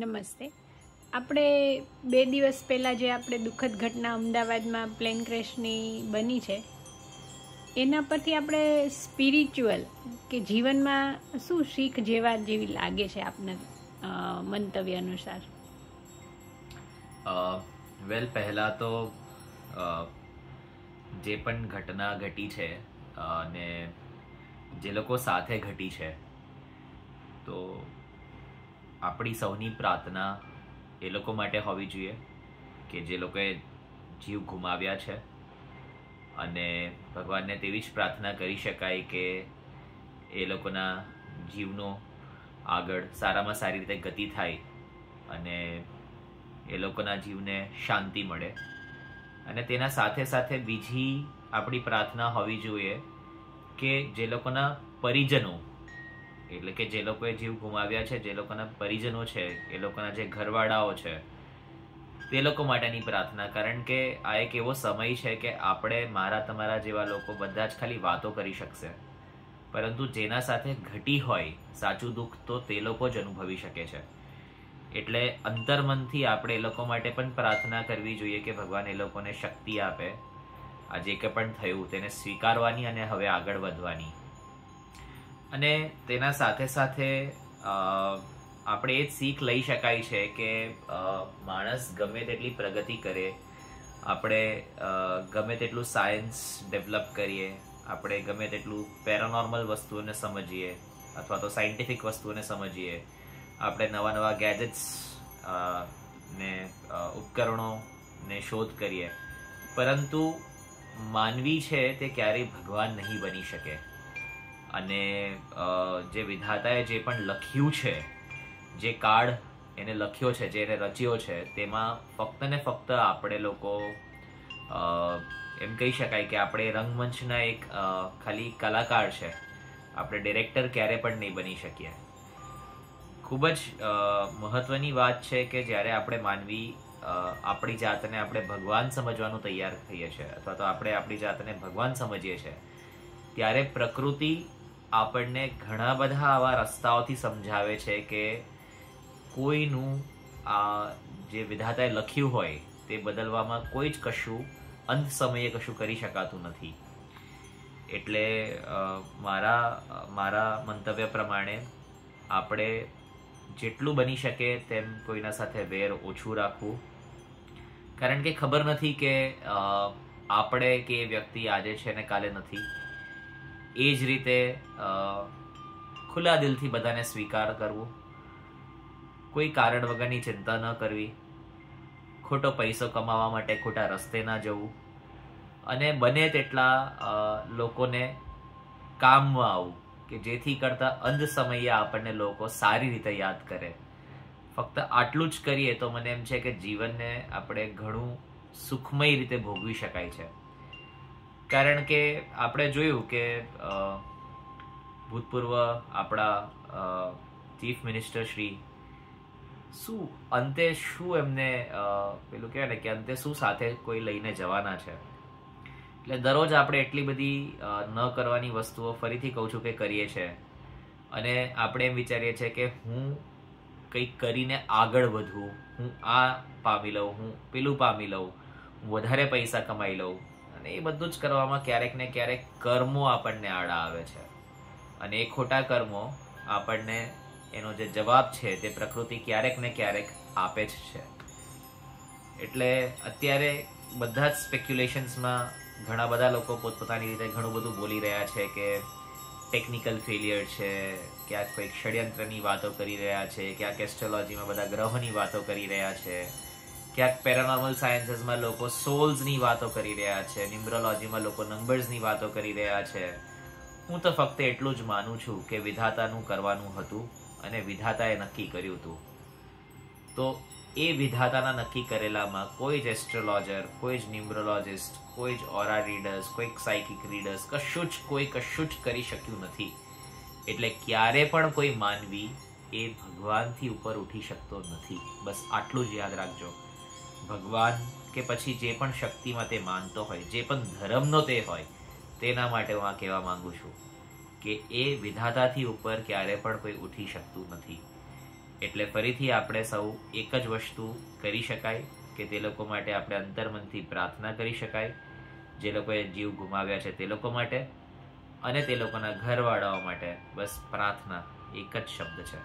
નમસ્તે. આપણે 2 દિવસ પહેલાં જે આપણે દુઃખદ ઘટના અમદાવાદમાં પ્લેન ક્રેશની બની છે એના પરથી આપણે સ્પિરિચ્યુઅલ કે જીવનમાં શું શીખ જેવી લાગે છે આપના મંતવ્ય અનુસાર? પહેલાં તો જે પણ ઘટના ઘટી છે અને જે લોકો સાથે ઘટી છે, તો આપણી સૌની પ્રાર્થના એ લોકો માટે હોવી જોઈએ કે જે લોકોએ જીવ ગુમાવ્યા છે, અને ભગવાનને તેવી જ પ્રાર્થના કરી શકાય કે એ લોકોના જીવનો આગળ સારામાં સારી રીતે ગતિ થાય અને એ લોકોના જીવને શાંતિ મળે. અને તેના સાથે સાથે બીજી આપણી પ્રાર્થના હોવી જોઈએ કે જે લોકોના પરિજનો, એટલે કે જે લોકોએ જીવ ગુમાવ્યા છે, જે લોકોના પરિજનો છે, એ લોકોના જે ઘરવાળાઓ છે, તે લોકો માટેની પ્રાર્થના. કારણ કે આ એક એવો સમય છે કે આપણે, મારા તમારા જેવા લોકો બધા જ ખાલી વાતો કરી શકશે, પરંતુ જેના સાથે ઘટી હોય સાચું દુઃખ તો તે લોકો જ અનુભવી શકે છે. એટલે અંતર્મનથી આપણે એ લોકો માટે પણ પ્રાર્થના કરવી જોઈએ કે ભગવાન એ લોકોને શક્તિ આપે આ જે કંઈ પણ થયું તેને સ્વીકારવાની અને હવે આગળ વધવાની. અને તેના સાથે સાથે આપણે એ જ શીખ લઈ શકાય છે કે માણસ ગમે તેટલી પ્રગતિ કરે, આપણે ગમે તેટલું સાયન્સ ડેવલપ કરીએ, આપણે ગમે તેટલું પેરાનોર્મલ વસ્તુઓને સમજીએ અથવા તો સાયન્ટિફિક વસ્તુઓને સમજીએ, આપણે નવા નવા ગેજેટ્સ ને ઉપકરણોને શોધ કરીએ, પરંતુ માનવી છે તે ક્યારેય ભગવાન નહીં બની શકે. અને જે વિધાતાએ જે પણ લખ્યું છે, જે કાર્ડ એને લખ્યો છે, જે એને રચ્યો છે, તેમાં ફક્ત ને ફક્ત આપણે લોકો એમ કહી શકાય કે આપણે રંગમંચના એક ખાલી કલાકાર છે, આપણે ડિરેક્ટર ક્યારે પણ નહીં બની શકીએ. ખૂબ જ મહત્વની વાત છે કે જ્યારે આપણે માનવી આપણી જાતને આપણે ભગવાન સમજવાનું તૈયાર થઈએ છીએ, અથવા તો આપણે આપણી જાતને ભગવાન સમજીએ છીએ, ત્યારે પ્રકૃતિ આપણને ઘણા બધા આવા રસ્તાઓથી સમજાવે છે કે કોઈનું આ જે વિધાતાએ લખ્યું હોય તે બદલવામાં કોઈ જ કશું અંત સમયે કશું કરી શકાતું નથી. એટલે મારા મંતવ્ય પ્રમાણે આપણે જેટલું બની શકે તેમ કોઈના સાથે વેર ઓછું રાખવું. કારણ કે ખબર નથી કે આપણે કે વ્યક્તિ આજે છે ને કાલે નથી. એ જ રીતે ખુલ્લા દિલથી બધાને સ્વીકાર કરવું, કોઈ કારણ વગરની ચિંતા ન કરવી, ખોટો પૈસો કમાવા માટે ખોટા રસ્તે ના જવું, અને બને તેટલા લોકોને કામમાં આવવું કે જેથી કરતા અંત સમયે આપણને લોકો સારી રીતે યાદ કરે. ફક્ત આટલું જ કરીએ તો મને એમ છે કે જીવનને આપણે ઘણું સુખમય રીતે ભોગવી શકાય છે. કારણ કે આપણે જોયું કે ભૂતપૂર્વ આપણા ચીફ મિનિસ્ટર શ્રી અંતે શું એમને પેલું કહેવાય ને કે અંતે શું સાથે કોઈ લઈને જવાના છે. એટલે દરરોજ આપણે એટલી બધી ન કરવાની વસ્તુઓ ફરીથી કહું છું કે કરીએ છીએ, અને આપણે એમ વિચારીએ છીએ કે હું કંઈક કરીને આગળ વધવું, હું આ પામી લઉં, હું પેલું પામી લઉં, હું વધારે પૈસા કમાઈ લઉં. અને એ બધું જ કરવામાં ક્યારેક ને ક્યારેક કર્મો આપણને આડા આવે છે, અને એ ખોટા કર્મો આપણને એનો જે જવાબ છે તે પ્રકૃતિ ક્યારેક ને ક્યારેક આપે જ છે. એટલે અત્યારે બધા જ સ્પેક્યુલેશન્સમાં ઘણા બધા લોકો પોતપોતાની રીતે ઘણું બધું બોલી રહ્યા છે કે ટેકનિકલ ફેલિયર છે, ક્યાંક કોઈક ષડયંત્રની વાતો કરી રહ્યા છે, ક્યાંક એસ્ટ્રોલોજીમાં બધા ગ્રહોની વાતો કરી રહ્યા છે, ક્યાંક પેરાનોર્મલ સાયન્સીસમાં લોકો સોલ્સની વાતો કરી રહ્યા છે, ન્યુમરોલોજીમાં લોકો નંબર્સની વાતો કરી રહ્યા છે. હું તો ફક્ત એટલું જ માનું છું કે વિધાતાનું કરવાનું હતું અને વિધાતાએ નક્કી કર્યું હતું. તો એ વિધાતાના નક્કી કરેલામાં કોઈ જ એસ્ટ્રોલોજર, કોઈ જ ન્યુમરોલોજિસ્ટ, કોઈ જ ઓરા રીડર્સ, કોઈ સાયકિક રીડર્સ કશું જ કરી શક્યું નથી. એટલે ક્યારે પણ કોઈ માનવી એ ભગવાનથી ઉપર ઉઠી શકતો નથી. બસ આટલું જ યાદ રાખજો. ભગવાન કે પછી જે પણ શક્તિમાં તે માનતો હોય, જે પણ ધર્મનો તે હોય, તેના માટે હું આ કહેવા માંગુ છું કે એ વિધાતાથી ઉપર ક્યારે પણ કોઈ ઉઠી શકતું નથી. એટલે ફરીથી આપણે સૌ એક જ વસ્તુ કરી શકાય કે તે લોકો માટે આપણે અંતર્મનથી પ્રાર્થના કરી શકાય, જે લોકોએ જીવ ગુમાવ્યા છે તે લોકો માટે અને તે લોકોના ઘરવાળાઓ માટે. બસ પ્રાર્થના એક જ શબ્દ છે.